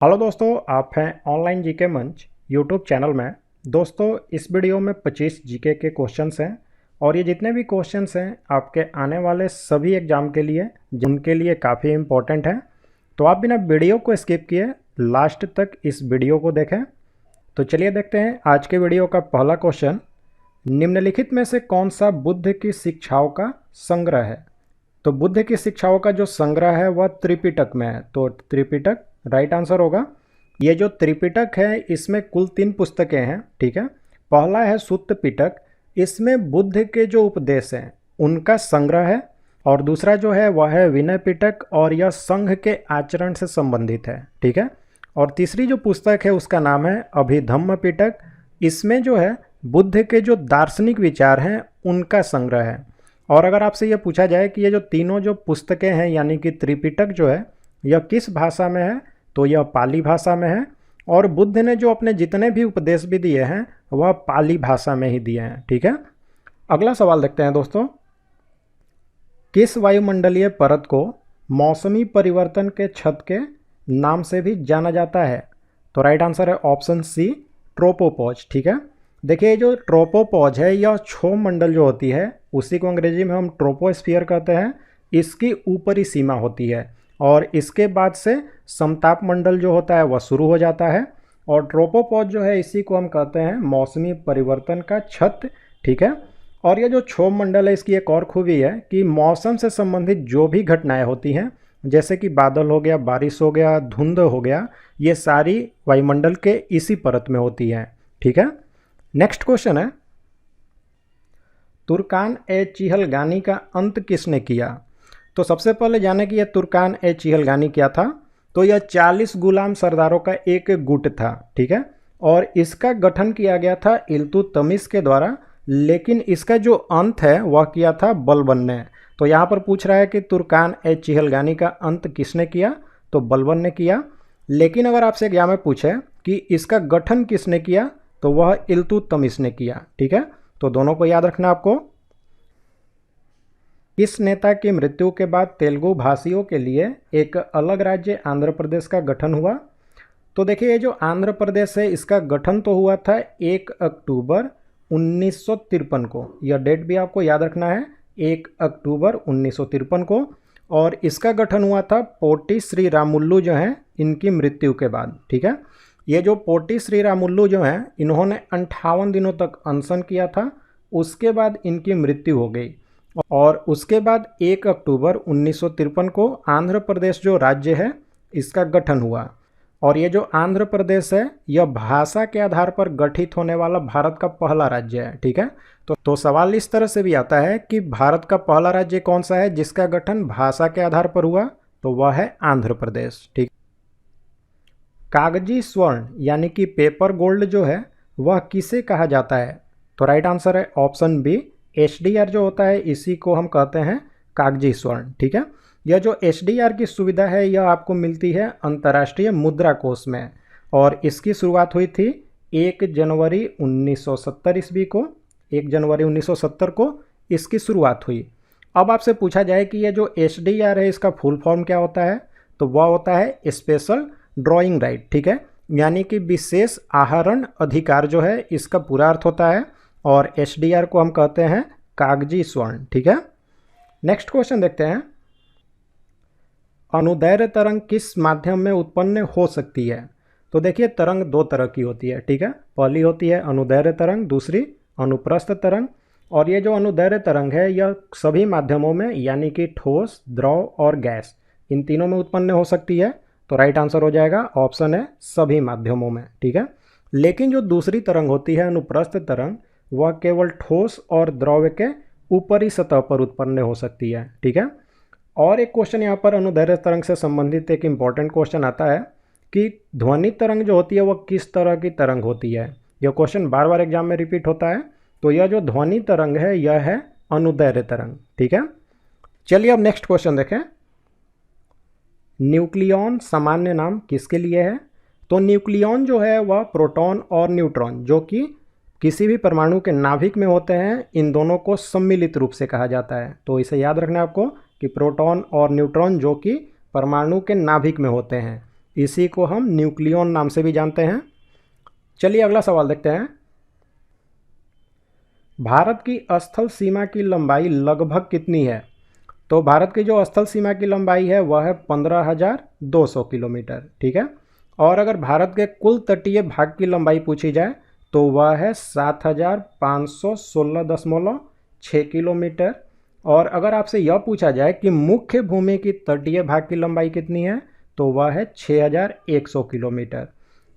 Hello दोस्तों, आप हैं ऑनलाइन जीके मंच यूट्यूब चैनल में। दोस्तों, इस वीडियो में 25 जीके के क्वेश्चंस हैं और ये जितने भी क्वेश्चंस हैं आपके आने वाले सभी एग्ज़ाम के लिए जिनके लिए काफ़ी इम्पोर्टेंट हैं। तो आप बिना वीडियो को स्किप किए लास्ट तक इस वीडियो को देखें। तो चलिए देखते हैं आज के वीडियो का पहला क्वेश्चन। निम्नलिखित में से कौन सा बुद्ध की शिक्षाओं का संग्रह है? तो बुद्ध की शिक्षाओं का जो संग्रह है वह त्रिपिटक में है, तो त्रिपिटक राइट आंसर होगा। ये जो त्रिपिटक है इसमें कुल 3 पुस्तकें हैं, ठीक है। पहला है सुत्त पिटक, इसमें बुद्ध के जो उपदेश हैं उनका संग्रह है, और दूसरा जो है वह है विनय पिटक और यह संघ के आचरण से संबंधित है, ठीक है। और तीसरी जो पुस्तक है उसका नाम है अभिधम्म पिटक, इसमें जो है बुद्ध के जो दार्शनिक विचार हैं उनका संग्रह है। और अगर आपसे ये पूछा जाए कि ये जो तीनों जो पुस्तकें हैं यानी कि त्रिपिटक जो है यह किस भाषा में है, तो यह पाली भाषा में है। और बुद्ध ने जो अपने जितने भी उपदेश भी दिए हैं वह पाली भाषा में ही दिए हैं, ठीक है। अगला सवाल देखते हैं दोस्तों। किस वायुमंडलीय परत को मौसमी परिवर्तन के छत के नाम से भी जाना जाता है? तो राइट आंसर है ऑप्शन सी, ट्रोपोपॉज, ठीक है। देखिए, जो ट्रोपोपॉज है यह क्षोभ मंडल जो होती है उसी को अंग्रेजी में हम ट्रोपोस्फियर कहते हैं, इसकी ऊपरी सीमा होती है और इसके बाद से समताप मंडल जो होता है वह शुरू हो जाता है। और ट्रोपोपॉज जो है इसी को हम कहते हैं मौसमी परिवर्तन का छत, ठीक है। और ये जो क्षोभ मंडल है इसकी एक और खूबी है कि मौसम से संबंधित जो भी घटनाएं होती हैं जैसे कि बादल हो गया, बारिश हो गया, धुंध हो गया, ये सारी वायुमंडल के इसी परत में होती हैं, ठीक है। नेक्स्ट क्वेश्चन है, तुर्कान ए चिहलगानी का अंत किसने किया? तो सबसे पहले जाने कि यह तुर्कान ए चिहलगानी क्या था। तो यह 40 गुलाम सरदारों का एक गुट था, ठीक है। और इसका गठन किया गया था इल्तुतमिश के द्वारा, लेकिन इसका जो अंत है वह किया था बलबन ने। तो यहाँ पर पूछ रहा है कि तुर्कान ए चिहलगानी का अंत किसने किया, तो बलबन ने किया। लेकिन अगर आपसे एग्जाम में पूछे कि इसका गठन किसने किया तो वह इल्तुतमिश ने किया, ठीक है। तो दोनों को याद रखना आपको। किस नेता की मृत्यु के बाद तेलुगु भाषियों के लिए एक अलग राज्य आंध्र प्रदेश का गठन हुआ? तो देखिए, ये जो आंध्र प्रदेश है इसका गठन तो हुआ था 1 अक्टूबर 1953 को। यह डेट भी आपको याद रखना है, 1 अक्टूबर 1953 को। और इसका गठन हुआ था पोटी श्री रामुल्लू जो हैं इनकी मृत्यु के बाद, ठीक है। ये जो पोटी श्री रामुल्लू जो हैं इन्होंने 58 दिनों तक अनशन किया था, उसके बाद इनकी मृत्यु हो गई। और उसके बाद 1 अक्टूबर 1953 को आंध्र प्रदेश जो राज्य है इसका गठन हुआ। और ये जो आंध्र प्रदेश है यह भाषा के आधार पर गठित होने वाला भारत का पहला राज्य है, ठीक है। तो सवाल इस तरह से भी आता है कि भारत का पहला राज्य कौन सा है जिसका गठन भाषा के आधार पर हुआ, तो वह है आंध्र प्रदेश, ठीक। कागजी स्वर्ण यानी कि पेपर गोल्ड जो है वह किसे कहा जाता है? तो राइट आंसर है ऑप्शन बी, एसडीआर जो होता है इसी को हम कहते हैं कागजी स्वर्ण, ठीक है। यह जो एसडीआर की सुविधा है यह आपको मिलती है अंतर्राष्ट्रीय मुद्रा कोष में, और इसकी शुरुआत हुई थी 1 जनवरी 1970 ईस्वी को। 1 जनवरी 1970 को इसकी शुरुआत हुई। अब आपसे पूछा जाए कि यह जो एसडीआर है इसका फुल फॉर्म क्या होता है, तो वह होता है स्पेशल ड्राइंग राइट, ठीक है। यानी कि विशेष आहरण अधिकार जो है इसका पूरा अर्थ होता है, और एसडीआर को हम कहते हैं कागजी स्वर्ण, ठीक है। नेक्स्ट क्वेश्चन देखते हैं, अनुदैर्ध्य तरंग किस माध्यम में उत्पन्न हो सकती है? तो देखिए, तरंग 2 तरह की होती है, ठीक है। पहली होती है अनुदैर्ध्य तरंग, दूसरी अनुप्रस्थ तरंग। और ये जो अनुदैर्ध्य तरंग है यह सभी माध्यमों में यानी कि ठोस, द्रव और गैस, इन तीनों में उत्पन्न हो सकती है। तो राइट आंसर हो जाएगा ऑप्शन है सभी माध्यमों में, ठीक है। लेकिन जो दूसरी तरंग होती है अनुप्रस्थ तरंग, वह केवल ठोस और द्रव के ऊपरी सतह पर उत्पन्न हो सकती है, ठीक है। और एक क्वेश्चन यहाँ पर अनुदैर्ध्य तरंग से संबंधित एक इम्पॉर्टेंट क्वेश्चन आता है कि ध्वनि तरंग जो होती है वह किस तरह की तरंग होती है। यह क्वेश्चन बार बार एग्जाम में रिपीट होता है। तो यह जो ध्वनि तरंग है यह है अनुदैर्ध्य तरंग, ठीक है। चलिए अब नेक्स्ट क्वेश्चन देखें, न्यूक्लियॉन सामान्य नाम किसके लिए है? तो न्यूक्लियॉन जो है वह प्रोटॉन और न्यूट्रॉन जो कि किसी भी परमाणु के नाभिक में होते हैं, इन दोनों को सम्मिलित रूप से कहा जाता है। तो इसे याद रखना है आपको कि प्रोटॉन और न्यूट्रॉन जो कि परमाणु के नाभिक में होते हैं, इसी को हम न्यूक्लियन नाम से भी जानते हैं। चलिए अगला सवाल देखते हैं। भारत की स्थल सीमा की लंबाई लगभग कितनी है? तो भारत की जो स्थल सीमा की लंबाई है वह है 15,200 किलोमीटर, ठीक है। और अगर भारत के कुल तटीय भाग की लंबाई पूछी जाए तो वह है 7,516.6 किलोमीटर। और अगर आपसे यह पूछा जाए कि मुख्य भूमि की तटीय भाग की लंबाई कितनी है तो वह है 6,100 किलोमीटर।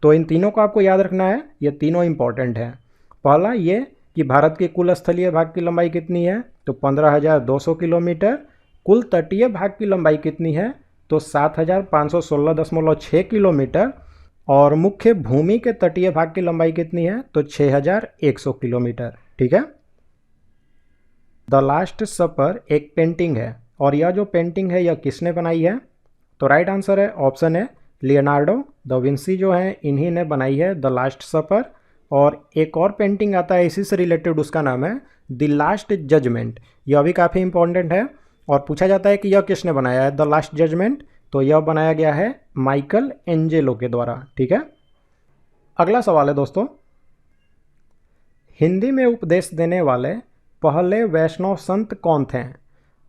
तो इन तीनों को आपको याद रखना है, ये तीनों इंपॉर्टेंट हैं। पहला ये कि भारत की कुल स्थलीय भाग की लंबाई कितनी है तो 15,200 किलोमीटर। कुल तटीय भाग की लंबाई कितनी है तो 7,516.6 किलोमीटर। और मुख्य भूमि के तटीय भाग की लंबाई कितनी है तो 6,100 किलोमीटर, ठीक है। द लास्ट सपर एक पेंटिंग है, और यह जो पेंटिंग है यह किसने बनाई है? तो राइट आंसर है ऑप्शन है लियोनार्डो द विंसी जो है इन्हीं ने बनाई है द लास्ट सपर। और एक और पेंटिंग आता है इसी से रिलेटेड, उसका नाम है द लास्ट जजमेंट। यह भी काफ़ी इंपॉर्टेंट है और पूछा जाता है कि यह किसने बनाया है द लास्ट जजमेंट, तो यह बनाया गया है माइकल एंजेलो के द्वारा, ठीक है। अगला सवाल है दोस्तों, हिंदी में उपदेश देने वाले पहले वैष्णव संत कौन थे?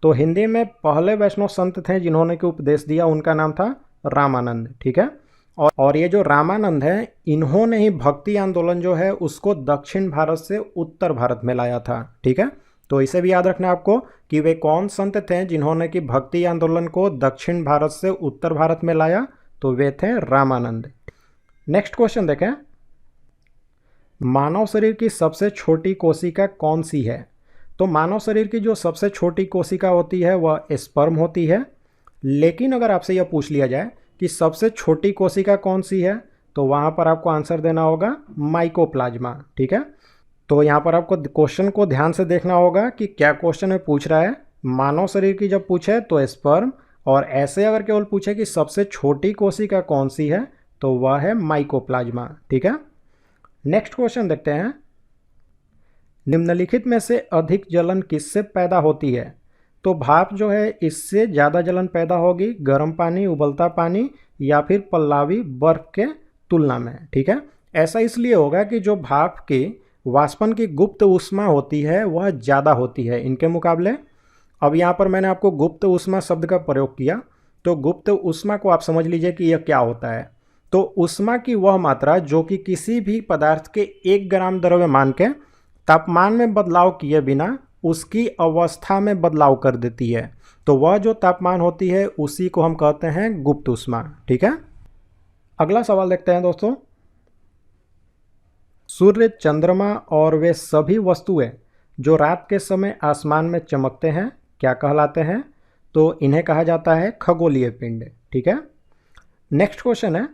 तो हिंदी में पहले वैष्णव संत थे जिन्होंने कि उपदेश दिया, उनका नाम था रामानंद, ठीक है। और ये जो रामानंद है इन्होंने ही भक्ति आंदोलन जो है उसको दक्षिण भारत से उत्तर भारत में लाया था, ठीक है। तो इसे भी याद रखना आपको कि वे कौन संत थे जिन्होंने कि भक्ति आंदोलन को दक्षिण भारत से उत्तर भारत में लाया, तो वे थे रामानंद। नेक्स्ट क्वेश्चन देखें, मानव शरीर की सबसे छोटी कोशिका कौन सी है? तो मानव शरीर की जो सबसे छोटी कोशिका होती है वह स्पर्म होती है। लेकिन अगर आपसे यह पूछ लिया जाए कि सबसे छोटी कोशिका कौन सी है तो वहाँ पर आपको आंसर देना होगा माइकोप्लाज्मा, ठीक है। तो यहाँ पर आपको क्वेश्चन को ध्यान से देखना होगा कि क्या क्वेश्चन में पूछ रहा है। मानव शरीर की जब पूछे तो स्पर्म, और ऐसे अगर केवल पूछे कि सबसे छोटी कोशिका कौन सी है तो वह है माइकोप्लाज्मा, ठीक है। नेक्स्ट क्वेश्चन देखते हैं, निम्नलिखित में से अधिक जलन किससे पैदा होती है? तो भाप जो है इससे ज़्यादा जलन पैदा होगी गर्म पानी, उबलता पानी या फिर पल्लावी बर्फ के तुलना में, ठीक है। ऐसा इसलिए होगा कि जो भाप की वाष्पन की गुप्त ऊष्मा होती है वह ज़्यादा होती है इनके मुकाबले। अब यहाँ पर मैंने आपको गुप्त ऊष्मा शब्द का प्रयोग किया, तो गुप्त ऊष्मा को आप समझ लीजिए कि यह क्या होता है। तो ऊष्मा की वह मात्रा जो कि किसी भी पदार्थ के 1 ग्राम द्रव्यमान के तापमान में बदलाव किए बिना उसकी अवस्था में बदलाव कर देती है, तो वह जो तापमान होती है उसी को हम कहते हैं गुप्त ऊष्मा, ठीक है। अगला सवाल देखते हैं दोस्तों, सूर्य, चंद्रमा और वे सभी वस्तुएं जो रात के समय आसमान में चमकते हैं क्या कहलाते हैं? तो इन्हें कहा जाता है खगोलीय पिंड, ठीक है। नेक्स्ट क्वेश्चन है,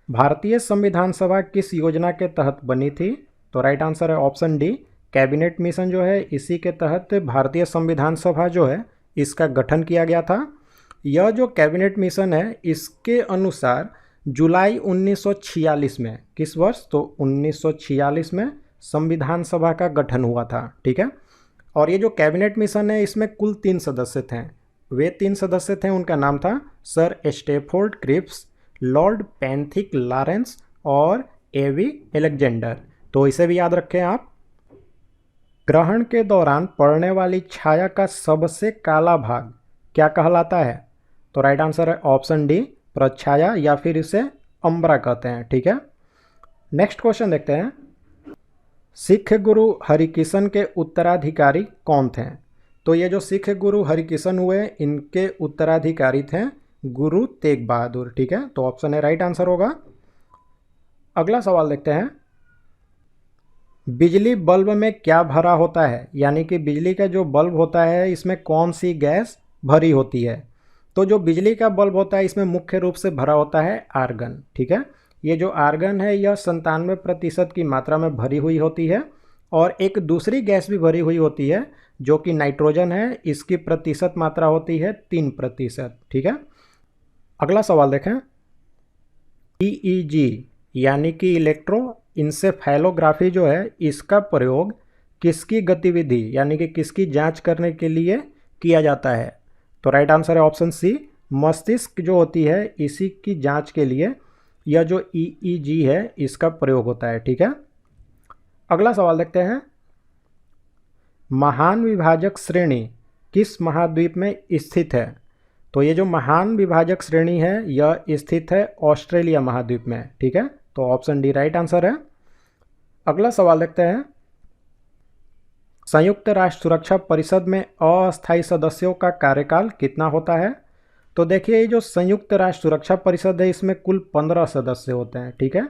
भारतीय संविधान सभा किस योजना के तहत बनी थी? तो राइट आंसर है ऑप्शन डी, कैबिनेट मिशन जो है इसी के तहत भारतीय संविधान सभा जो है इसका गठन किया गया था। यह जो कैबिनेट मिशन है इसके अनुसार जुलाई 1946 में, किस वर्ष? तो 1946 में संविधान सभा का गठन हुआ था, ठीक है। और ये जो कैबिनेट मिशन है इसमें कुल 3 सदस्य थे। वे 3 सदस्य थे, उनका नाम था sir Stafford Cripps, Lord Pethick Lawrence और एवी एलेक्जेंडर। तो इसे भी याद रखें आप। ग्रहण के दौरान पड़ने वाली छाया का सबसे काला भाग क्या कहलाता है? तो राइट आंसर है ऑप्शन डी, प्रच्छाया, या फिर इसे अम्बरा कहते हैं, ठीक है। नेक्स्ट क्वेश्चन देखते हैं, सिख गुरु हरिकिशन के उत्तराधिकारी कौन थे? तो ये जो सिख गुरु हरिकिशन हुए इनके उत्तराधिकारी थे गुरु तेग बहादुर, ठीक है। तो ऑप्शन है राइट आंसर होगा। अगला सवाल देखते हैं, बिजली बल्ब में क्या भरा होता है? यानी कि बिजली का जो बल्ब होता है इसमें कौन सी गैस भरी होती है? तो जो बिजली का बल्ब होता है इसमें मुख्य रूप से भरा होता है आर्गन, ठीक है। ये जो आर्गन है यह 97% की मात्रा में भरी हुई होती है, और एक दूसरी गैस भी भरी हुई होती है जो कि नाइट्रोजन है, इसकी प्रतिशत मात्रा होती है 3%, ठीक है। अगला सवाल देखें, EEG यानी कि इलेक्ट्रो इंसेफेलोग्राफी जो है इसका प्रयोग किसकी गतिविधि यानी कि किसकी जांच करने के लिए किया जाता है? तो राइट आंसर है ऑप्शन सी, मस्तिष्क जो होती है इसी की जांच के लिए यह जो EEG है इसका प्रयोग होता है। ठीक है, अगला सवाल देखते हैं। महान विभाजक श्रेणी किस महाद्वीप में स्थित है? तो ये जो महान विभाजक श्रेणी है यह स्थित है ऑस्ट्रेलिया महाद्वीप में। ठीक है, तो ऑप्शन डी राइट आंसर है। अगला सवाल देखते हैं। संयुक्त राष्ट्र सुरक्षा परिषद में अस्थायी सदस्यों का कार्यकाल कितना होता है? तो देखिए, ये जो संयुक्त राष्ट्र सुरक्षा परिषद है इसमें कुल 15 सदस्य होते हैं। ठीक है,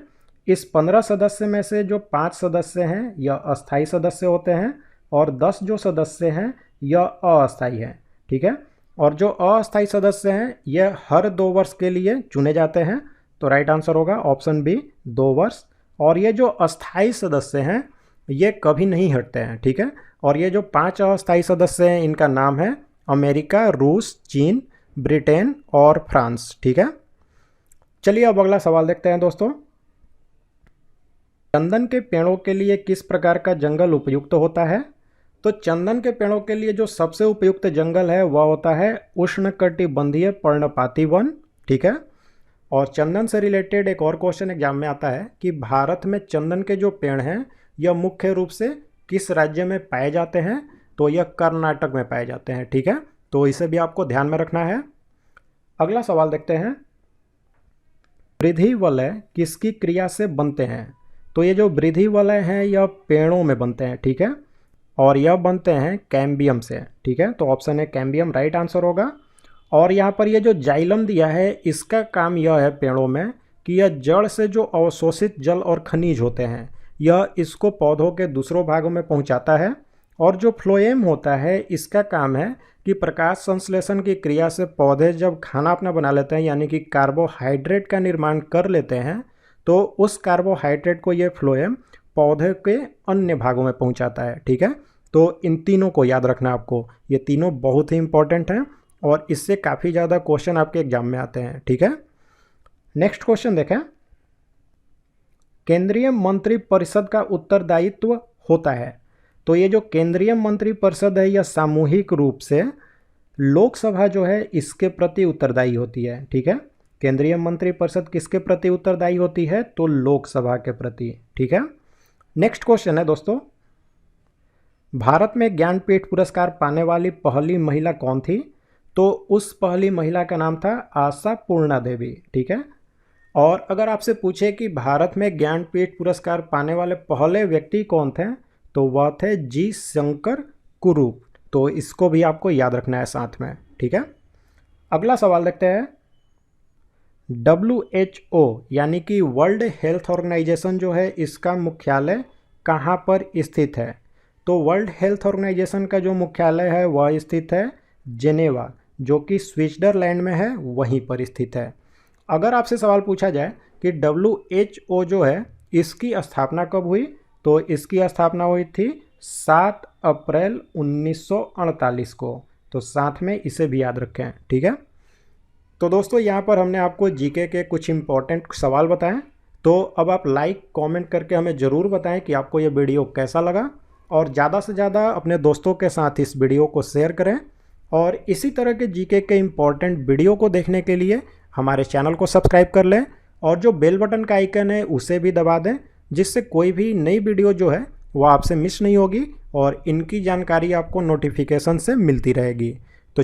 इस 15 सदस्य में से जो 5 सदस्य हैं यह अस्थायी सदस्य होते हैं और 10 जो सदस्य हैं यह अस्थायी हैं। ठीक है, और जो अस्थायी सदस्य हैं यह हर 2 वर्ष के लिए चुने जाते हैं। तो राइट आंसर होगा ऑप्शन बी 2 वर्ष। और ये जो अस्थायी सदस्य हैं ये कभी नहीं हटते हैं। ठीक है, और ये जो 5 अस्थायी सदस्य हैं इनका नाम है अमेरिका, रूस, चीन, ब्रिटेन और फ्रांस। ठीक है, चलिए अब अगला सवाल देखते हैं दोस्तों। चंदन के पेड़ों के लिए किस प्रकार का जंगल उपयुक्त होता है? तो चंदन के पेड़ों के लिए जो सबसे उपयुक्त जंगल है वह होता है उष्णकटिबंधीय पर्णपाती वन। ठीक है, और चंदन से रिलेटेड एक और क्वेश्चन एग्जाम में आता है कि भारत में चंदन के जो पेड़ हैं यह मुख्य रूप से किस राज्य में पाए जाते हैं? तो यह कर्नाटक में पाए जाते हैं। ठीक है, तो इसे भी आपको ध्यान में रखना है। अगला सवाल देखते हैं। वृद्धि वलय किसकी क्रिया से बनते हैं? तो ये जो वृद्धि वलय हैं यह पेड़ों में बनते हैं। ठीक है, और यह बनते हैं कैम्बियम से। ठीक है, तो ऑप्शन है कैम्बियम राइट आंसर होगा। और यहाँ पर ये जो जाइलम दिया है इसका काम यह है पेड़ों में कि यह जड़ से जो अवशोषित जल और खनिज होते हैं यह इसको पौधों के दूसरों भागों में पहुँचाता है। और जो फ्लोएम होता है इसका काम है कि प्रकाश संश्लेषण की क्रिया से पौधे जब खाना अपना बना लेते हैं यानी कि कार्बोहाइड्रेट का निर्माण कर लेते हैं तो उस कार्बोहाइड्रेट को ये फ्लोएम पौधे के अन्य भागों में पहुंचाता है। ठीक है, तो इन तीनों को याद रखना आपको, ये तीनों बहुत ही इंपॉर्टेंट हैं और इससे काफ़ी ज़्यादा क्वेश्चन आपके एग्जाम में आते हैं। ठीक है, नेक्स्ट क्वेश्चन देखें। केंद्रीय मंत्री परिषद का उत्तरदायित्व होता है? तो ये जो केंद्रीय मंत्री परिषद है यह सामूहिक रूप से लोकसभा जो है इसके प्रति उत्तरदायी होती है। ठीक है, केंद्रीय मंत्री परिषद किसके प्रति उत्तरदायी होती है? तो लोकसभा के प्रति। ठीक है, नेक्स्ट क्वेश्चन है दोस्तों। भारत में ज्ञानपीठ पुरस्कार पाने वाली पहली महिला कौन थी? तो उस पहली महिला का नाम था आशा पूर्णा देवी। ठीक है, और अगर आपसे पूछे कि भारत में ज्ञानपीठ पुरस्कार पाने वाले पहले व्यक्ति कौन थे तो वह थे जी शंकर कुरूप। तो इसको भी आपको याद रखना है साथ में। ठीक है, अगला सवाल देखते हैं। WHO यानी कि वर्ल्ड हेल्थ ऑर्गेनाइजेशन जो है इसका मुख्यालय कहाँ पर स्थित है? तो वर्ल्ड हेल्थ ऑर्गेनाइजेशन का जो मुख्यालय है वह स्थित है जेनेवा, जो कि स्विट्जरलैंड में है, वहीं पर स्थित है। अगर आपसे सवाल पूछा जाए कि WHO जो है इसकी स्थापना कब हुई तो इसकी स्थापना हुई थी 7 अप्रैल 1948 को। तो साथ में इसे भी याद रखें। ठीक है, तो दोस्तों यहाँ पर हमने आपको जीके के कुछ इंपॉर्टेंट सवाल बताएं। तो अब आप लाइक कमेंट करके हमें ज़रूर बताएं कि आपको ये वीडियो कैसा लगा और ज़्यादा से ज़्यादा अपने दोस्तों के साथ इस वीडियो को शेयर करें। और इसी तरह के जीके के इंपॉर्टेंट वीडियो को देखने के लिए हमारे चैनल को सब्सक्राइब कर लें और जो बेल बटन का आइकन है उसे भी दबा दें, जिससे कोई भी नई वीडियो जो है वो आपसे मिस नहीं होगी और इनकी जानकारी आपको नोटिफिकेशन से मिलती रहेगी।